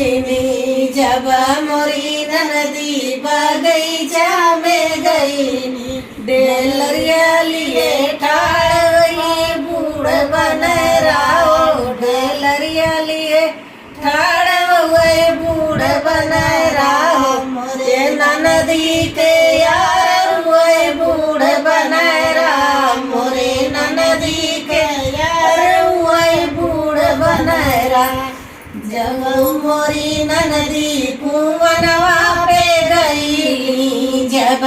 गई जब मोरी नदी बगीचा में गई डेलरिया लिए ठाड़ ये बूढ़ बने रहो डेलरिया लिए ठाड़ हुए बूढ़ बने रहो मोरे नदी के यार हुए बूढ़ बने रहो मोरे नदी के यार हुए बूढ़ बने रहो जब मोरी नदी कुंवनवा पे गई जब